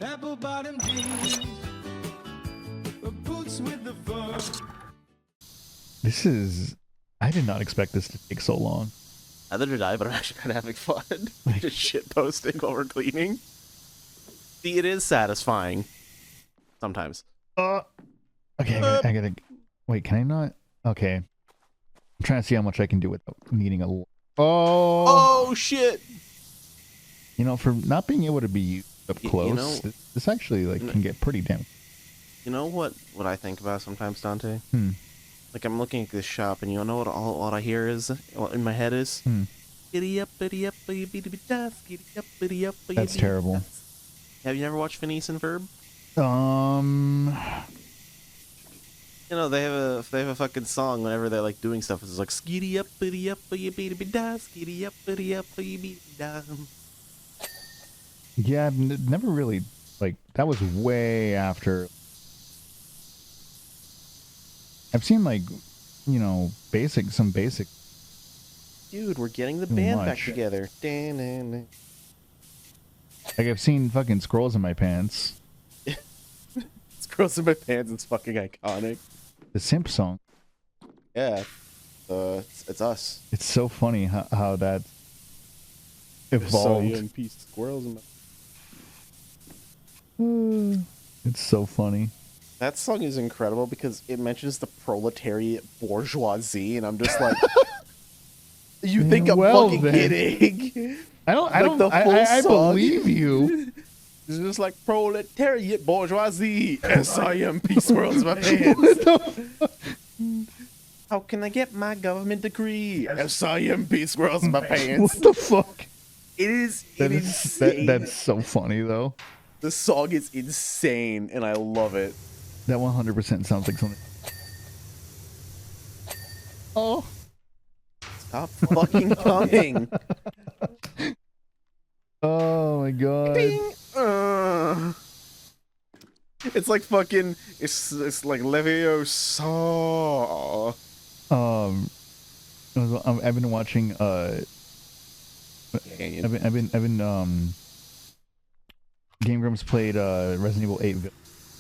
Apple bottom jeans, boots with the fur. This is... I did not expect this to take so long. Neither did I, but I'm actually kind of having fun. Just shit posting while we're cleaning. See, it is satisfying. Sometimes. Okay, I gotta... Wait, can I not? Okay. I'm trying to see how much I can do without needing a... Oh, shit! You know, for not being able to be up close, you know, this actually like can get pretty damn... You know what I think about sometimes, Dante? Like, I'm looking at this shop, and you know what I hear is, what in my head is? Giddy up, giddy up, giddy up, giddy up, giddy up. That's terrible. Have you never watched Phineas and Ferb? You know, they have a fucking song whenever they're like doing stuff. It's like skiddy up, biddy up, biddy da, skiddy up, biddy up, biddy da. Yeah, I've never really, like, that was way after. I've seen, like, you know, some basic. Dude, we're getting the band back together. Like, I've seen fucking scrolls in my pants. Scrolls in my pants is fucking iconic. The Simp song. Yeah. It's us. It's so funny how that evolved. Squirrels in my... It's so funny. That song is incredible because it mentions the proletariat bourgeoisie, and I'm just like, you think I'm fucking kidding? I believe you. It's just like proletariat bourgeoisie. SIMP squirrels in my pants. How can I get my government degree? SIMP squirrels in my pants. What the fuck? It is insane. That's so funny though. The song is insane, and I love it. That 100% sounds like something. Oh. Stop fucking coming. Oh my god. Bing. It's like fucking. It's like Leviosa. I've been watching. I've been. Game Grumps played Resident Evil 8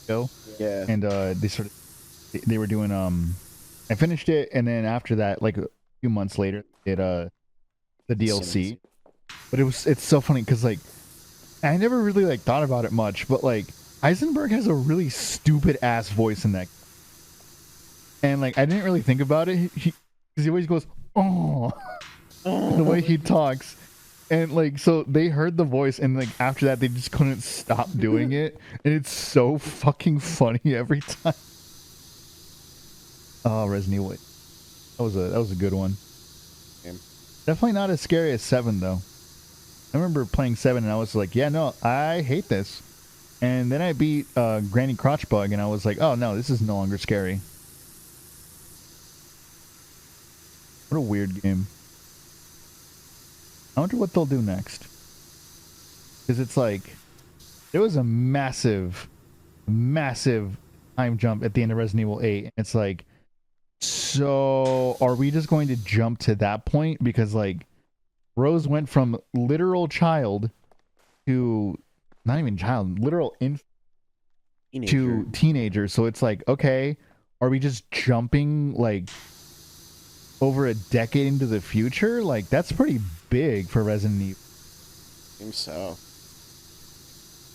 ago. Yeah. And they were doing I finished it, and then after that, like a few months later, the DLC. But it's so funny because like I never really like thought about it much, but like Heisenberg has a really stupid ass voice in that, and like I didn't really think about it because he always goes oh the way he talks. And like, so they heard the voice, and like after that, they just couldn't stop doing it, and it's so fucking funny every time. Oh, Resident Evil 8. That was a good one. Yeah. Definitely not as scary as 7 though. I remember playing 7, and I was like, yeah, no, I hate this. And then I beat Granny Crotchbug, and I was like, oh no, this is no longer scary. What a weird game. I wonder what they'll do next. Because it's like, there was a massive time jump at the end of Resident Evil 8. And it's like, so are we just going to jump to that point? Because like, Rose went from literal child to, not even child, literal infant to teenager. So it's like, okay, are we just jumping like over a decade into the future? Like, that's pretty big for Resident Evil. Seems so.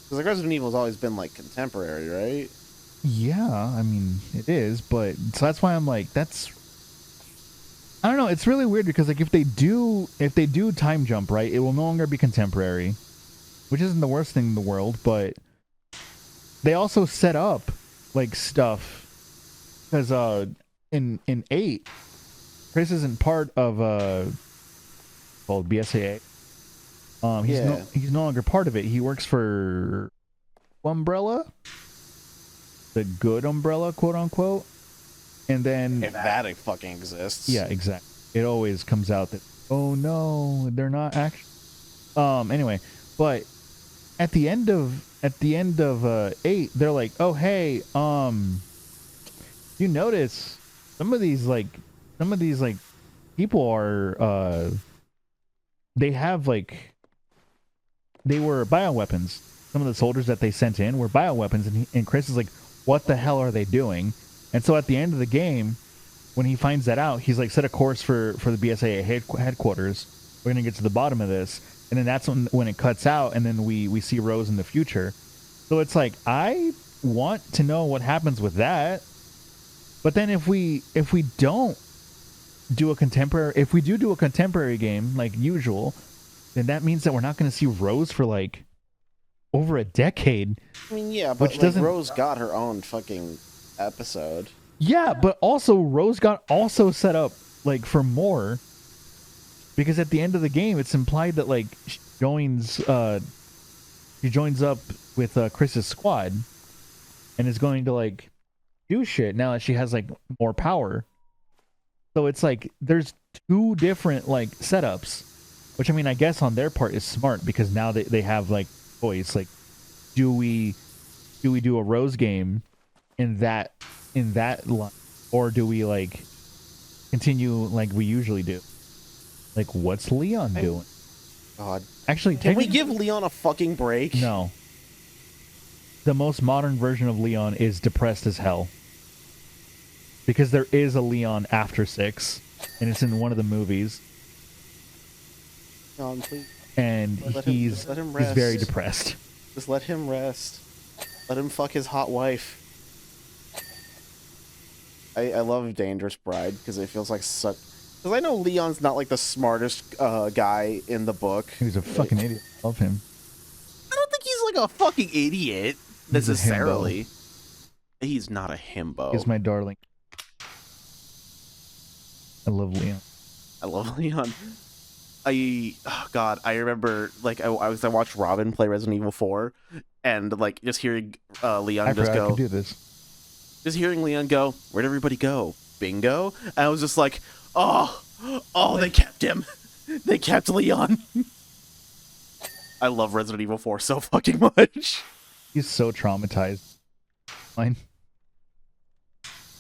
Because like Resident Evil has always been like contemporary, right? Yeah, I mean it is, but so that's why I'm like, that's, I don't know, it's really weird because like if they do time jump, right, it will no longer be contemporary, which isn't the worst thing in the world, but they also set up like stuff because in 8 Chris isn't part of called BSAA. He's no longer part of it. He works for Umbrella, the good Umbrella, quote unquote. And then if that fucking exists. Yeah, exactly. It always comes out that, oh no, they're not actually. Anyway, but at the end of 8, they're like, oh hey, you notice some of these people are they have like, they were bioweapons. some of the soldiers that they sent in were bioweapons, and Chris is like, what the hell are they doing? And so at the end of the game, when he finds that out, he's like, set a course for the BSAA headquarters. We're going to get to the bottom of this. And then that's when it cuts out, and then we see Rose in the future. So it's like, I want to know what happens with that. But then if we don't do a contemporary, if we do a contemporary game like usual, then that means that we're not going to see Rose for like over a decade. I mean, yeah, but which like, doesn't... Rose got her own fucking episode. Yeah, but also Rose got also set up like for more, because at the end of the game it's implied that like she joins up with Chris's squad and is going to like do shit now that she has like more power. So it's like there's two different like setups, which I mean I guess on their part is smart, because now they have like choice, like do we do a Rose game in that line, or do we like continue like we usually do? Like, what's Leon doing? God. Actually, can we give Leon a fucking break? No. The most modern version of Leon is depressed as hell, because there is a Leon after 6, and it's in one of the movies. Leon, please. And he's very depressed. Just let him rest. Let him fuck his hot wife. I love Dangerous Bride because it feels like such... Because I know Leon's not like the smartest guy in the book. He's a fucking idiot. I love him. I don't think he's like a fucking idiot necessarily. He's not a himbo. He's my darling. I love Leon. I love Leon. God, I remember like I watched Robin play Resident Evil 4, and like just hearing Leon just go. I could do this. Just hearing Leon go, where'd everybody go? Bingo? And I was just like, oh, they kept him. They kept Leon. I love Resident Evil 4 so fucking much. He's so traumatized. Fine.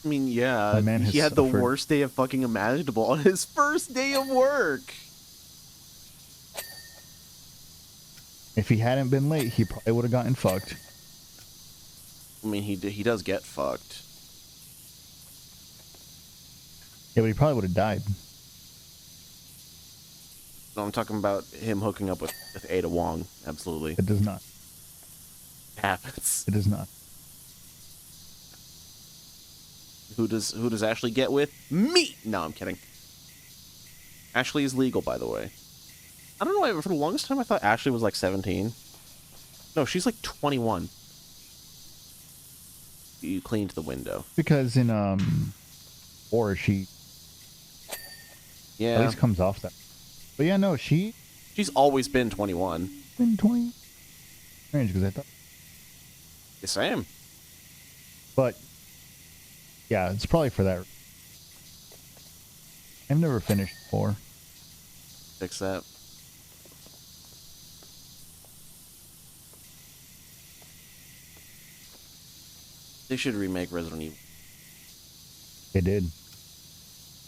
I mean, yeah, he had the worst day of fucking imaginable on his first day of work. If he hadn't been late, he probably would have gotten fucked. I mean, he does get fucked. Yeah, but he probably would have died. No, I'm talking about him hooking up with Ada Wong. Absolutely. It does not. It happens. It does not. Who does Ashley get with? Me! No, I'm kidding. Ashley is legal, by the way. I don't know, for the longest time I thought Ashley was like 17. No, she's like 21. You cleaned the window. Because in or she at least comes off that. But yeah, no, she's always been 21. Been 20. Strange, because I thought The same. But yeah, it's probably for that. I've never finished 4. Fix that. They should remake Resident Evil. They did.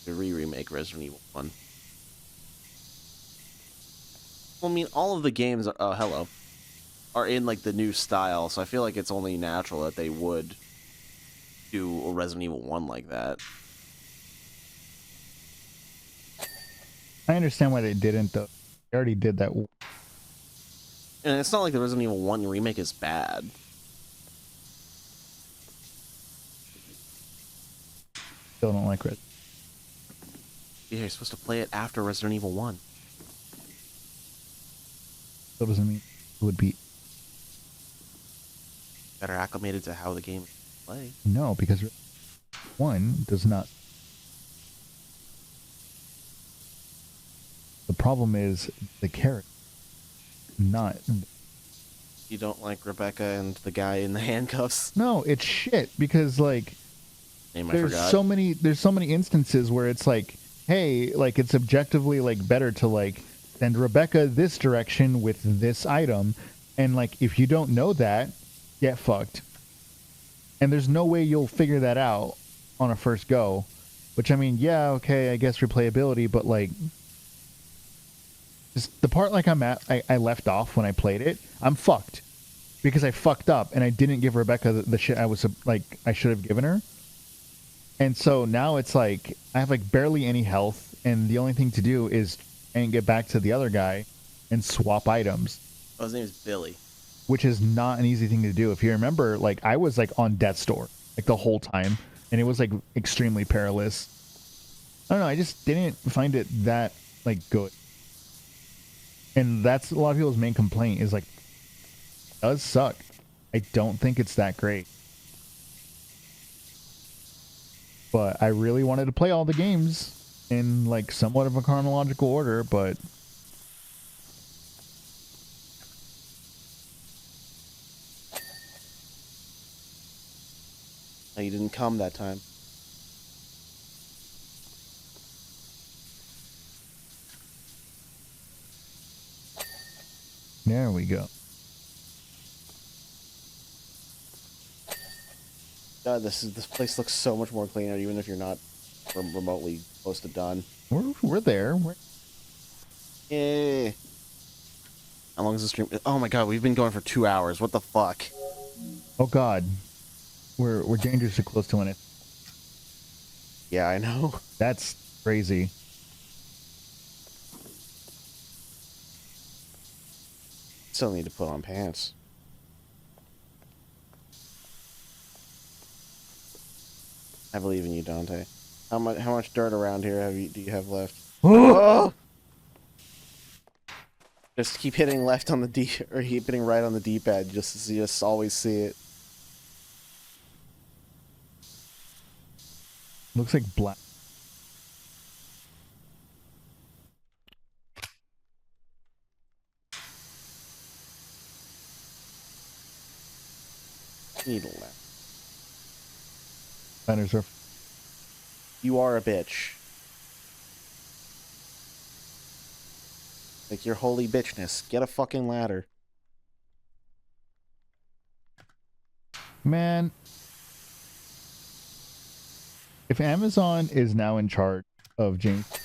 They remake Resident Evil 1. Well, I mean, all of the games, are in like the new style, so I feel like it's only natural that they would do a Resident Evil 1 like that. I understand why they didn't, though. They already did that. And it's not like the Resident Evil 1 remake is bad. Still don't like Red. Yeah, you're supposed to play it after Resident Evil 1. Still doesn't mean it would be. Better acclimated to how the game is played. No, because 1 does not. The problem is the character, not. You don't like Rebecca and the guy in the handcuffs? No, it's shit, because like Name I there's forgot. there's so many instances where it's like, hey, like it's objectively like better to like send Rebecca this direction with this item, and like if you don't know that, get fucked. And there's no way you'll figure that out on a first go. Which I mean, yeah, okay, I guess replayability, but like just the part like I left off when I played it, I'm fucked. because I fucked up and I didn't give Rebecca the shit I was like I should have given her. And so now it's like I have like barely any health, and the only thing to do is and get back to the other guy and swap items. Oh, his name is Billy. Which is not an easy thing to do. If you remember, like I was like on death's door like the whole time, and it was like extremely perilous. I don't know. I just didn't find it that like good, and that's a lot of people's main complaint is like it does suck. I don't think it's that great. But I really wanted to play all the games in like somewhat of a chronological order, but Oh, you didn't come that time. there we go. God, this place looks so much more cleaner, even if you're not remotely close to done. We're there. Eh. How long is the stream? Oh my god, we've been going for 2 hours. What the fuck? Oh god, we're dangerously close to it. Yeah, I know. That's crazy. Still need to put on pants. I believe in you, Dante. How much dirt around here do you have left? Oh! Just keep hitting left on the D, or keep hitting right on the D-pad. You just always see it. Looks like black. Needle left. Banners are. You are a bitch. Like your holy bitchness. Get a fucking ladder. Man, if Amazon is now in charge of James, I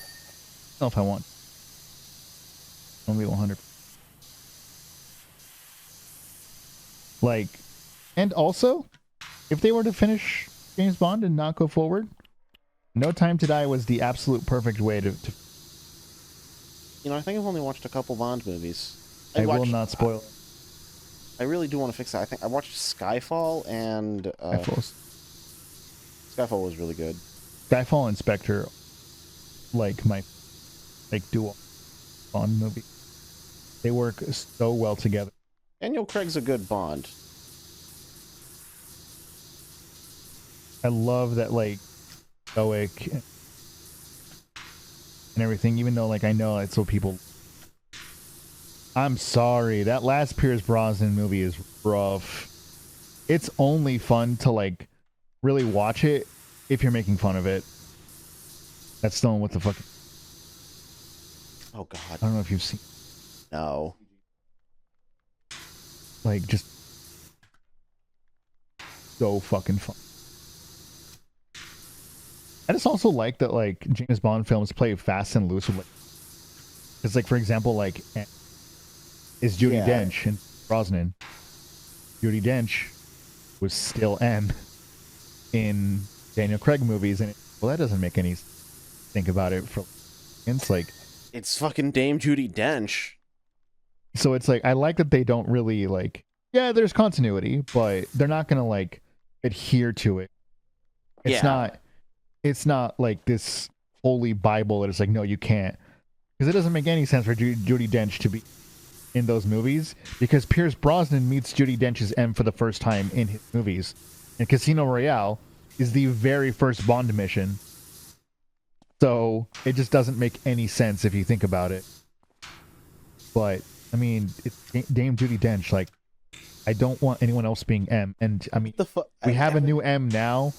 don't know if I want. Only 100. Like, and also, if they were to finish James Bond and not go forward, No Time to Die was the absolute perfect way to You know, I think I've only watched a couple Bond movies. I will not spoil it. I really do want to fix that. I think I watched Skyfall and Skyfall was really good. Skyfall and Spectre, like my dual Bond movie. They work so well together. Daniel Craig's a good Bond. I love that like stoic and everything, even though like I know it's what people. I'm sorry, that last Pierce Brosnan movie is rough. It's only fun to like really watch it if you're making fun of it. That's the one with the fucking. Oh god. I don't know if you've seen. No. Like just so fucking fun. I just also like that like James Bond films play fast and loose with like. It's like for example like. Is Judi Dench and Brosnan. Judi Dench was still M in Daniel Craig movies, and well, that doesn't make any. Think about it for. It's like. It's fucking Dame Judi Dench. So it's like I like that they don't really like. Yeah, there's continuity, but they're not gonna like adhere to it. It's not. It's not like this holy Bible that it's like no, you can't, because it doesn't make any sense for Judi Dench to be. In those movies, because Pierce Brosnan meets Judi Dench's M for the first time in his movies, and Casino Royale is the very first Bond mission. So it just doesn't make any sense if you think about it. But I mean, it's Dame Judi Dench. Like, I don't want anyone else being M, and I mean, we have a new M now,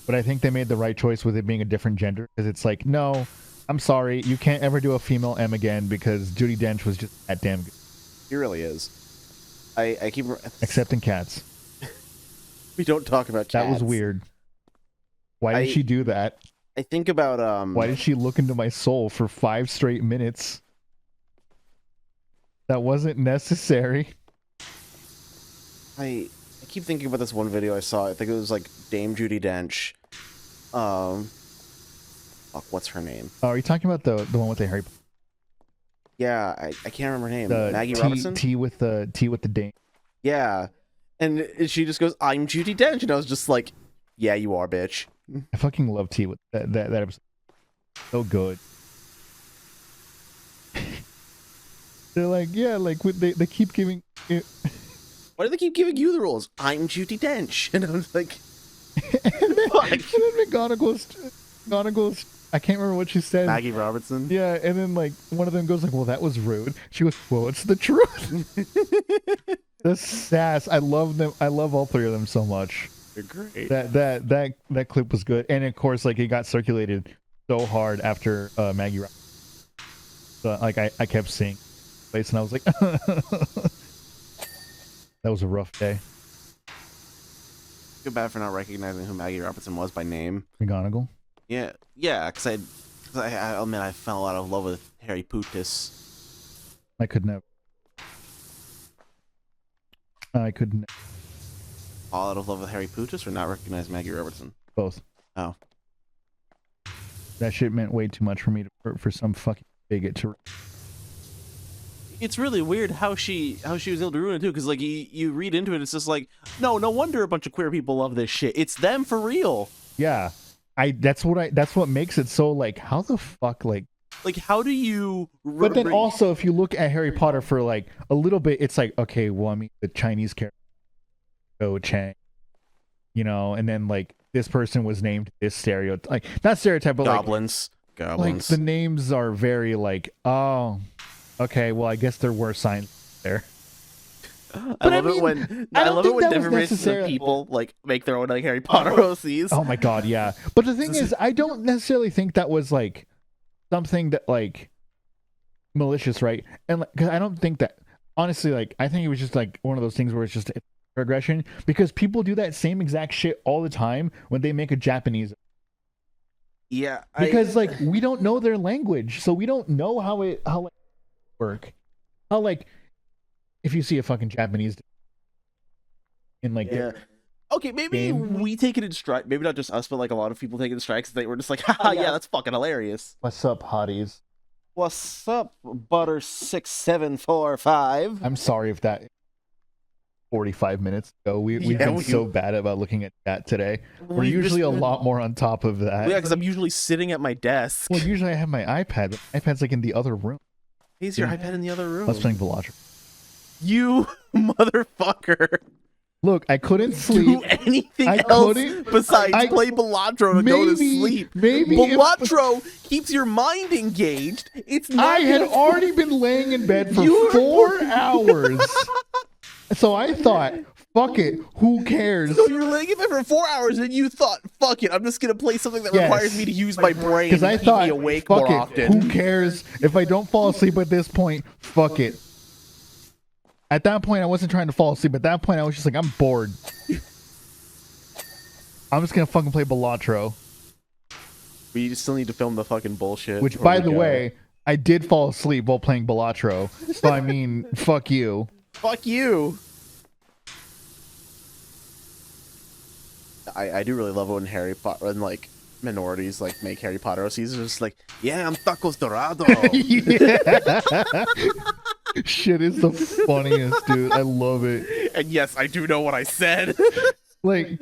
but I think they made the right choice with it being a different gender, because it's like, no, I'm sorry, you can't ever do a female M again because Judi Dench was just that damn good. He really is. I keep... Except in Cats. We don't talk about Cats. That was weird. Why did she do that? I think about, Why did she look into my soul for 5 straight minutes? That wasn't necessary. I keep thinking about this one video I saw. I think it was like Dame Judi Dench. Fuck, what's her name? Oh, are you talking about the one with the Harry? Yeah, I can't remember her name. The Maggie Robertson. T with the Dane. Yeah, and she just goes, "I'm Judi Dench," and I was just like, "Yeah, you are, bitch." I fucking love T with that episode. So good. They're like, yeah, like they keep giving. Why do they keep giving you the roles? I'm Judi Dench, and I was like, and then McGonagall's, I can't remember what she said. Maggie Robertson. Yeah, and then like one of them goes like, "Well, that was rude." She goes, "Well, it's the truth." The sass. I love them. I love all three of them so much. They're great. That clip was good, and of course, like it got circulated so hard after Maggie. So like I kept seeing place, and I was like, that was a rough day. Feel bad for not recognizing who Maggie Robertson was by name. McGonagall. Yeah, because I admit I fell a lot of love with Harry Pootis. I could never. I could never. Fall out of love with Harry Pootis or not recognize Maggie Robertson? Both. Oh. That shit meant way too much for me for some fucking bigot to. It's really weird how she was able to ruin it too, because like you read into it, it's just like, no wonder a bunch of queer people love this shit. It's them for real. Yeah, that's what makes it so like, how the fuck, like how do you? But then also, if you look at Harry Potter for like a little bit, it's like, okay, well, I mean, the Chinese character, Go Chang, you know, and then like this person was named this stereotype, like not stereotype, but goblins. Like the names are very like, oh, okay, well, I guess there were signs there. I love it when different races of people like make their own like Harry Potter OCs. Oh my god, yeah. But the thing is, I don't necessarily think that was like something that like malicious, right? And like, cause I don't think that, honestly, like I think it was just like one of those things where it's just regression, because people do that same exact shit all the time when they make a Japanese. Yeah, because like we don't know their language, so we don't know how like, work. How like if you see a fucking Japanese in like okay, maybe we take it in stride. Maybe not just us, but like a lot of people take it in stride because they were just like, haha, yeah, that's fucking hilarious. What's up, hotties? What's up, Butter6745? I'm sorry if that 45 minutes ago. We've been so bad about looking at that today. We're usually a lot more on top of that. Yeah, because I'm usually sitting at my desk. Well, usually I have my iPad. But my iPad's like in the other room. He's your iPad in the other room. I was playing Balatro. You motherfucker. Look, I couldn't sleep. Do anything else besides play Balatro to go to sleep. Maybe Balatro keeps your mind engaged. It's not I had already been laying in bed for 4 hours. So I thought, fuck it, who cares? So you're laying in bed for 4 hours and you thought, fuck it, I'm just going to play something that requires me to use my brain to keep me awake more often. Who cares? If I don't fall asleep at this point, fuck it. At that point, I wasn't trying to fall asleep. At that point, I was just like, I'm bored. I'm just going to fucking play Balatro. But you still need to film the fucking bullshit. Which, by the way, I did fall asleep while playing Balatro. So, I mean, fuck you. Fuck you. I do really love it when Harry Potter and like minorities like make Harry Potter OCs. It's just like, yeah, I'm tacos dorado. Shit is the funniest, dude. I love it. And yes, I do know what I said. Like,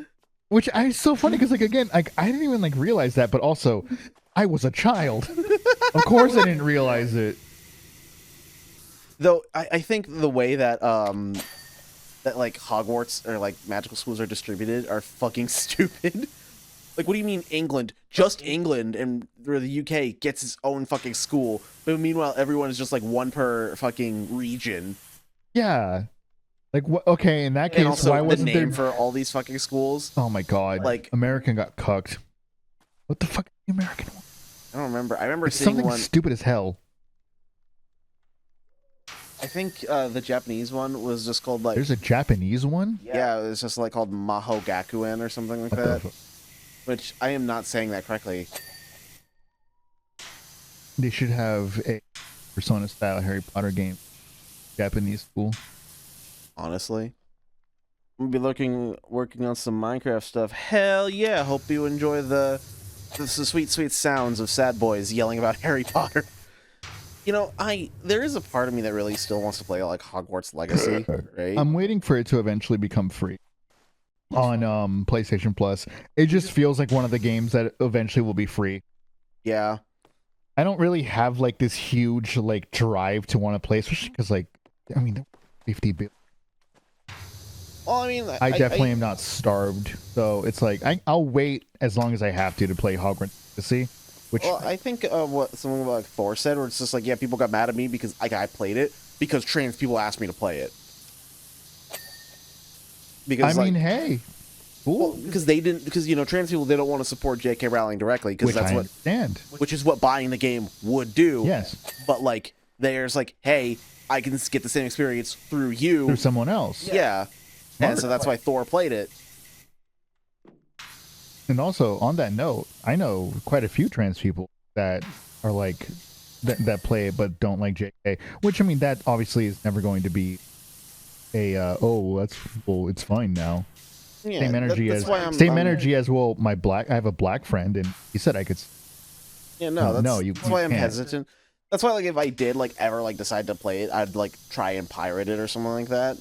which is so funny because like again, like I didn't even like realize that, but also I was a child. Of course I didn't realize it. Though I think the way that that like Hogwarts or like magical schools are distributed are fucking stupid. Like, what do you mean England? Just England and the UK gets its own fucking school, but meanwhile everyone is just like one per fucking region. Yeah. Like what? Okay, in that case, also, why wasn't there for all these fucking schools? Oh my god! Like American got cucked. What the fuck? The American one? I don't remember. I remember it's seeing something stupid as hell. I think the Japanese one was just called like. There's a Japanese one? Yeah, it was just like called Mahogakuen or something like that. Which I am not saying that correctly. They should have a Persona style Harry Potter game. Japanese school. Honestly. We'll be working on some Minecraft stuff. Hell yeah! Hope you enjoy the sweet sounds of Sadbois yelling about Harry Potter. You know, there is a part of me that really still wants to play like Hogwarts Legacy, right? I'm waiting for it to eventually become free on PlayStation Plus. It just feels like one of the games that eventually will be free. Yeah. I don't really have like this huge like drive to want to play, especially because like I mean, 50 billion. Well, I mean, I definitely am not starved, so it's like I'll wait as long as I have to play Hogwarts Legacy. Which, well, I think what someone like Thor said, where it's just like, yeah, people got mad at me because I played it because trans people asked me to play it. Because I mean, hey, cool. Well, because they didn't, because you know, trans people, they don't want to support J.K. Rowling directly because that's what, which is what buying the game would do. Yes. But like, there's like, hey, I can get the same experience through you, through someone else. Yeah. And so that's why Thor played it. And also, on that note, I know quite a few trans people that are like that play it but don't like JK. Which I mean, that obviously is never going to be a it's fine now. Yeah, same energy energy as well. I have a black friend, and he said I could. Yeah, no, that's why I'm can't. hesitant. That's why, like, if I did like ever like decide to play it, I'd like try and pirate it or something like that.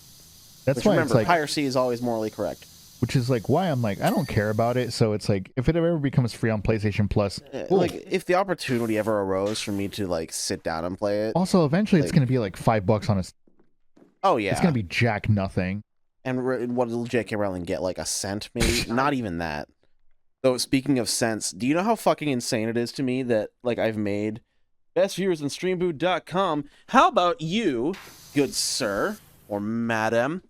That's why remember, it's like, piracy is always morally correct. Which is like why I'm like, I don't care about it. So it's like, if it ever becomes free on PlayStation Plus, cool. Like if the opportunity ever arose for me to like sit down and play it. Also, eventually it's going to be like $5 on a. Oh yeah, it's going to be jack nothing. And what will J.K. Rowling get? Like a cent, maybe? Not even that. Though speaking of cents, do you know how fucking insane it is to me that like I've made best viewers in streamboot.com? How about you, good sir or madam?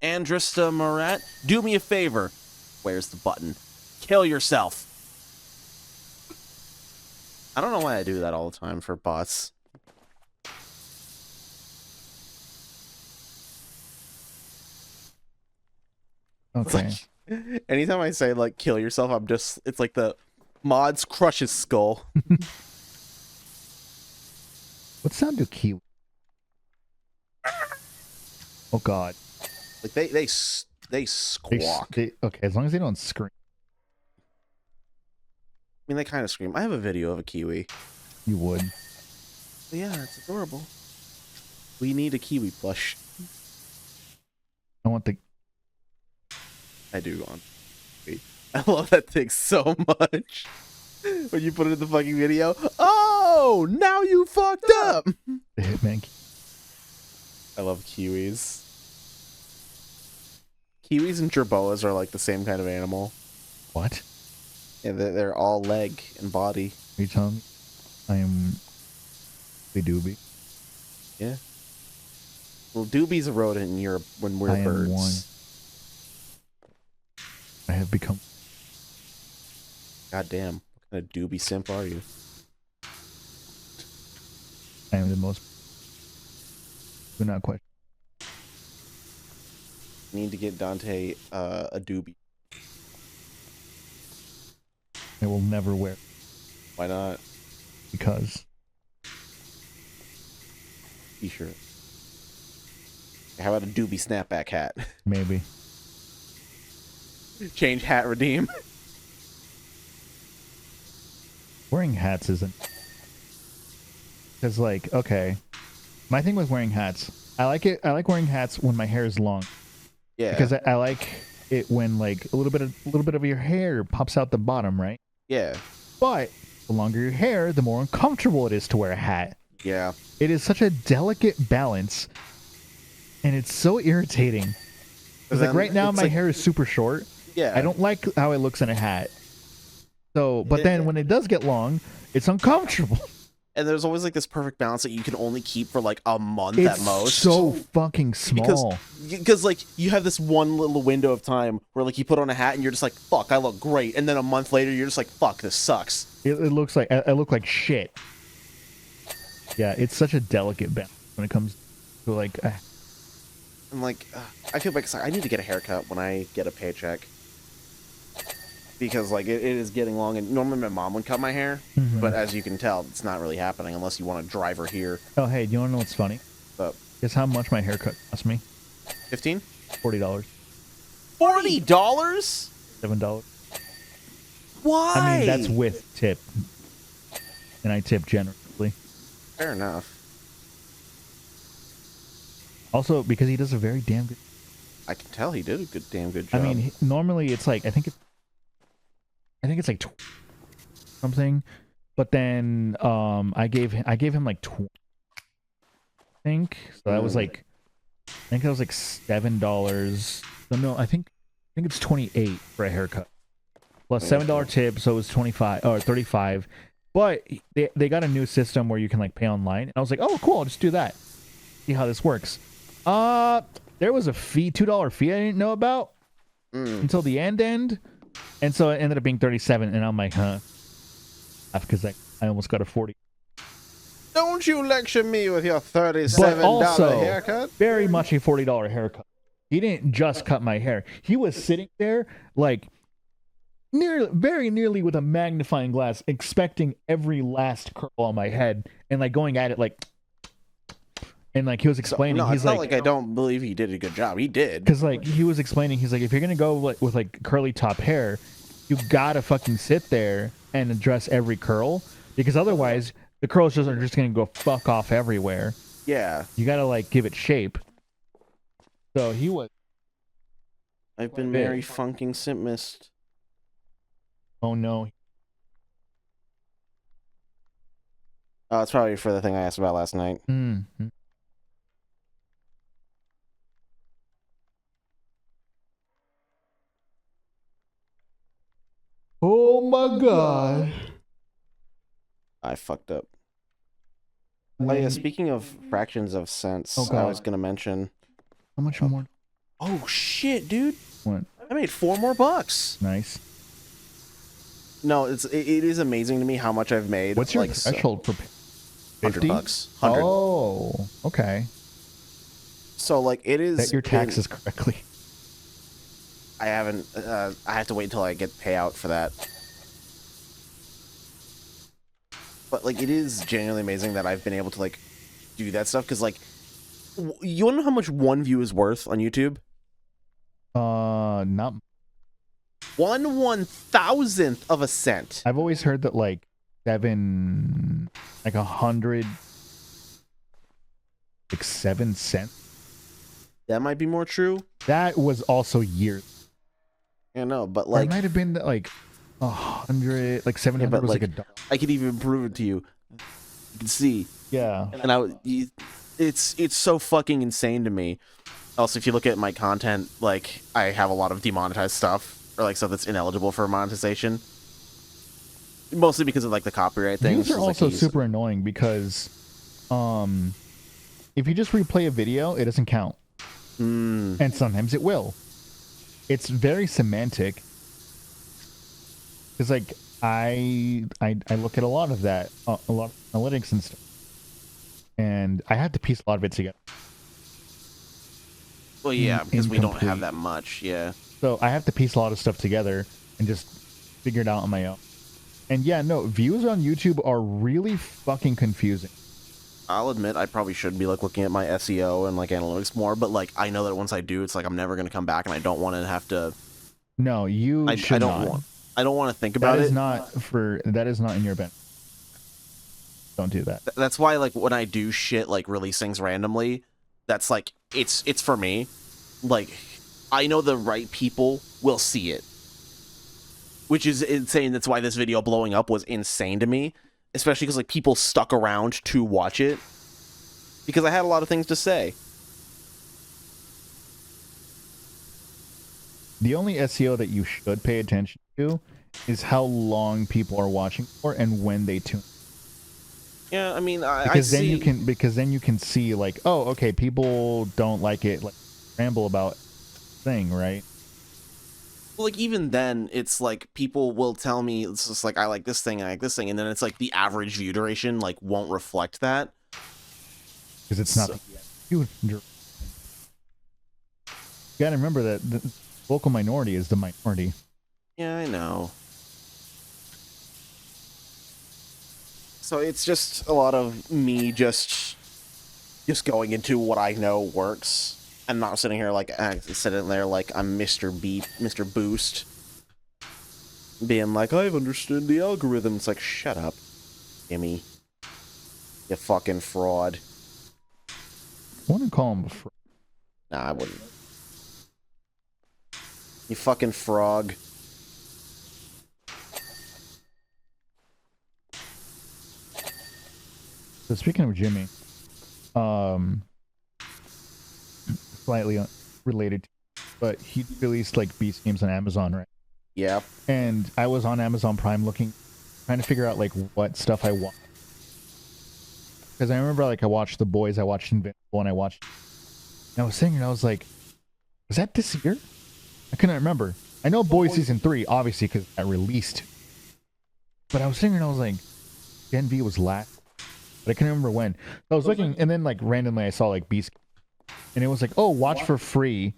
Andrista Murat, do me a favor. Where's the button? Kill yourself. I don't know why I do that all the time for bots. Okay. Like, anytime I say like kill yourself, it's like the mods crush his skull. What sound do kiwi? Oh god. Like they squawk. Okay, as long as they don't scream. I mean, they kind of scream. I have a video of a kiwi. You would. But yeah, it's adorable. We need a kiwi plush. I want the. I do want. I love that thing so much. When you put it in the fucking video. Oh, now you fucked up. The Hitman. I love kiwis. Kiwis and jerboas are like the same kind of animal. What? Yeah, they're all leg and body. Are you telling me I am a doobie? Yeah. Well, doobie's a rodent in Europe when we're birds. Am one. I have become. God damn. What kind of doobie simp are you? I am the most. Do not question. Need to get Dante a doobie. I will never wear. Why not? Because. T-shirt. How about a doobie snapback hat? Maybe. Change hat, redeem. Wearing hats isn't. Because, like, okay. My thing with wearing hats, I like it. I like wearing hats when my hair is long. Yeah. Because I like it when, like, a little bit of your hair pops out the bottom, right? Yeah. But the longer your hair, the more uncomfortable it is to wear a hat. Yeah. It is such a delicate balance, and it's so irritating. Because, like, right now, my hair is super short. Yeah. I don't like how it looks in a hat. So, but then when it does get long, it's uncomfortable. And there's always like this perfect balance that you can only keep for like a month at most. It's so fucking small. Because like you have this one little window of time where like you put on a hat and you're just like, fuck, I look great. And then a month later, you're just like, fuck, this sucks. It looks like I look like shit. Yeah, it's such a delicate balance when it comes to like. I'm like, I feel like I need to get a haircut when I get a paycheck. Because like it is getting long, and normally my mom would cut my hair, but as you can tell, it's not really happening unless you want to drive her here. Oh hey, do you want to know what's funny? But guess how much my haircut cost me? 15? $40. $40? $7. Why? I mean, that's with tip. And I tip generously. Fair enough. Also, because he does a very damn good... I can tell he did a damn good job. I mean, normally it's like, I think it's like something, but then I gave him like 20. I think so. That was like, I think that was like $7. So no, I think it's 28 for a haircut plus $7 tip, so it was 25 or 35. But they got a new system where you can like pay online, and I was like, oh cool, I'll just do that. See how this works. There was a fee, $2 fee I didn't know about until the end, and so it ended up being 37, and I'm like, huh, because I almost got a 40. Don't you lecture me with your $37 But also, haircut. very much a $40 haircut. He didn't just cut my hair. He was sitting there like very nearly with a magnifying glass, expecting every last curl on my head, and like going at it like. And like he was explaining, no, he's it's like, not like I don't believe he did a good job. He did. Because like he was explaining, he's like, if you're gonna go with like curly top hair, you gotta fucking sit there and address every curl, because otherwise the curls just are just gonna go fuck off everywhere. Yeah. You gotta like give it shape. So he was. I've been Mary funking simp missed. Oh no. Oh, it's probably for the thing I asked about last night. Mm-hmm. Oh my god. I fucked up. Oh yeah, speaking of fractions of cents, Oh, God. I was gonna mention. How much more? Oh shit, dude! What? I made $4 more. Nice. No, it is amazing to me how much I've made. What's your like, threshold for $50? $100. 100. Oh, okay. So like it is. Set your taxes correctly. I haven't. I have to wait until I get payout for that. But like, it is genuinely amazing that I've been able to like do that stuff. Because like, you wanna know how much one view is worth on YouTube? Not. 1/1000th of a cent. I've always heard that like 100, like 7 cents. That might be more true. That was also years. I know, but Or like, it might have been that like 100, like 700 but was like like, $1. I could even prove it to you. You can see. Yeah. And it's so fucking insane to me. Also, if you look at my content, like I have a lot of demonetized stuff or like stuff that's ineligible for monetization. Mostly because of like the copyright thing. Views are also super annoying because if you just replay a video, it doesn't count. And sometimes it will. It's very semantic. Because like I look at a lot of that, a lot of analytics and stuff, and I had to piece a lot of it together. Well, yeah, because we don't have that much. Yeah. So I have to piece a lot of stuff together and just figure it out on my own. And yeah, no, views on YouTube are really fucking confusing. I'll admit I probably should be like looking at my SEO and like analytics more, but like I know that once I do, it's like I'm never gonna come back, and I don't want to have to. No, you should not. I don't want to think about it. That is not in your benefit. Don't do that. That's why like when I do shit like release things randomly, that's like it's for me. Like I know the right people will see it, which is insane. That's why this video blowing up was insane to me, especially because like people stuck around to watch it because I had a lot of things to say. The only SEO that you should pay attention to is how long people are watching for and when they tune. Yeah, I mean, because then you can see like, oh, okay, people don't like it, like ramble about thing, right? Well, like even then, it's like people will tell me it's just like I like this thing, and then it's like the average view duration like won't reflect that because it's not. You gotta remember that the local minority is the minority. Yeah, I know. So it's just a lot of me just going into what I know works I'm not sitting here like sitting there like I'm Mr. Mr. Boost, being like I've understood the algorithm. It's like shut up, Jimmy. You fucking fraud. I want to call him a fraud. Nah, I wouldn't. You fucking frog. So speaking of Jimmy, slightly related, but he released like Beast games on Amazon, right? Yeah. And I was on Amazon Prime trying to figure out like what stuff I want. Because I remember like I watched The Boys, I watched Invincible, and and I was sitting and I was like, was that this year? I couldn't remember. I know Boys season 3, obviously, because I released. But I was sitting and I was like, Gen V was last. But I couldn't remember when. So I was looking, and then like randomly I saw like Beast, and it was like, oh, watch for free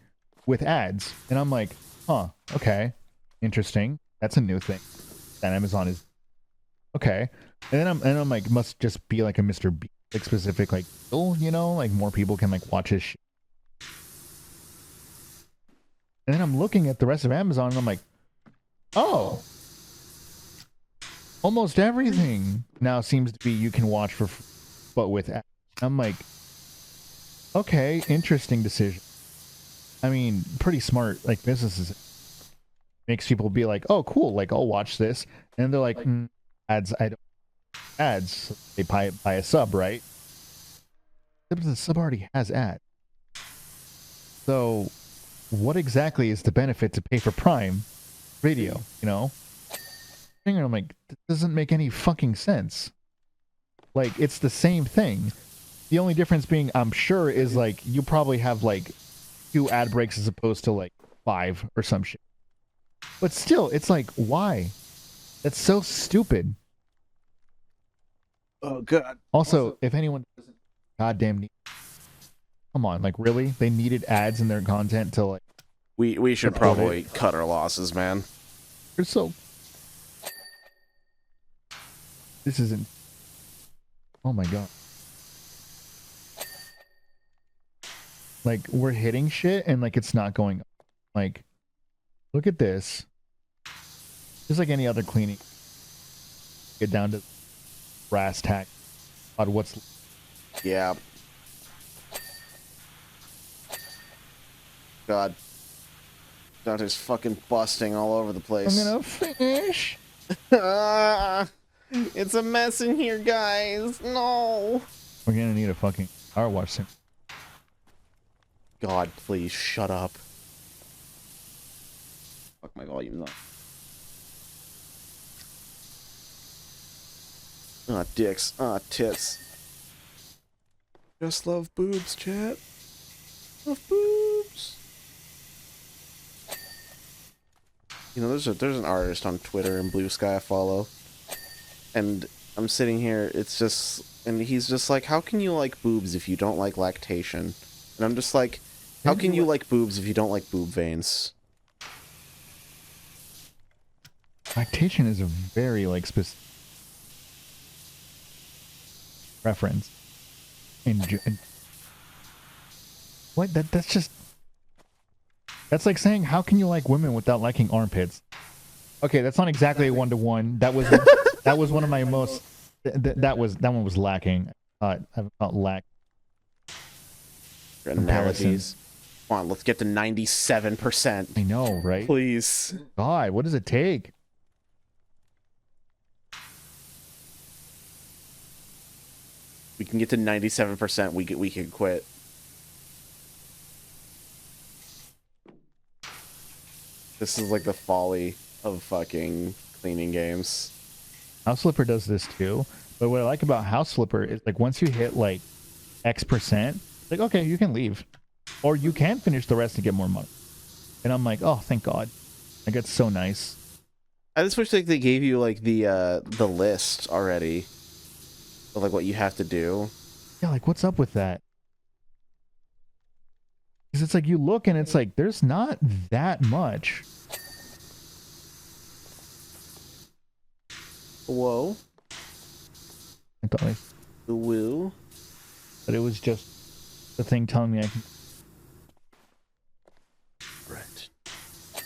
with ads. And I'm like, huh, okay, interesting. That's a new thing that Amazon is. Okay. And then I'm like, must just be like a Mr. Beast like specific, like, oh, you know, like more people can like watch his shit. And then I'm looking at the rest of Amazon and I'm like, oh, almost everything now seems to be you can watch for, but with ads. I'm like, okay, interesting decision. I mean, pretty smart, like businesses. Makes people be like, oh, cool, like I'll watch this. And they're like, ads, I don't. Ads, they buy a sub, right? The sub already has ads. So what exactly is the benefit to pay for Prime Video, you know? And I'm like, this doesn't make any fucking sense. Like, it's the same thing. The only difference being, I'm sure, is like, you probably have like 2 ad breaks as opposed to like 5 or some shit. But still, it's like, why? That's so stupid. Oh god. Also, if anyone doesn't goddamn need, come on, like really? They needed ads in their content to like. We should probably cut our losses, man. You're so. This isn't. Oh my god. Like we're hitting shit and like it's not going up. Like, look at this. Just like any other cleaning. Get down to brass tack on what's. Yeah. God. Dante's fucking busting all over the place. I'm gonna finish. It's a mess in here, guys. No. We're gonna need a fucking power wash soon. God, please shut up. Fuck my volume up. Ah, dicks. Ah, tits. Just love boobs, chat. Love boobs. You know, there's an artist on Twitter and Blue Sky I follow, and I'm sitting here. It's just, and he's just like, "How can you like boobs if you don't like lactation?" And I'm just like, "How can you like boobs if you don't like boob veins?" Lactation is a very like specific reference. And what? That's just. That's like saying, how can you like women without liking armpits? Okay, that's not exactly a 1-to-1. That was one of my most. That one was lacking. I felt lack. Analogies. Come on, let's get to 97%. I know, right? Please. God, what does it take? We can get to 97%. We can quit. This is like the folly of fucking cleaning games. House Flipper does this too, but what I like about House Flipper is like once you hit like X%, like okay, you can leave, or you can finish the rest and get more money. And I'm like, oh, thank God, like it's so nice. I just wish like they gave you like the list already of like what you have to do. Yeah, like what's up with that? Because it's like you look and it's like there's not that much. Whoa. I thought The woo. but it was just the thing telling me I can.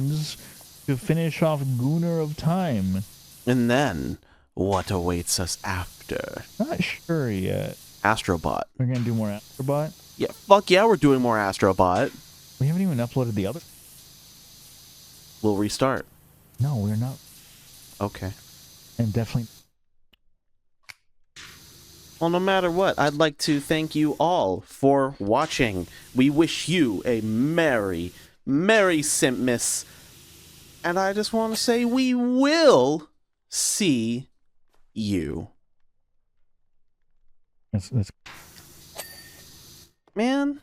friends to finish off Gooner of Time. And then, what awaits us after? Not sure yet. Astrobot. We're gonna do more Astrobot. Yeah, fuck yeah, we're doing more Astrobot. We haven't even uploaded the other. We'll restart. No, we're not. Okay. And definitely. Well, no matter what, I'd like to thank you all for watching. We wish you a merry, merry Simpmas. And I just want to say we will see you. That's Man.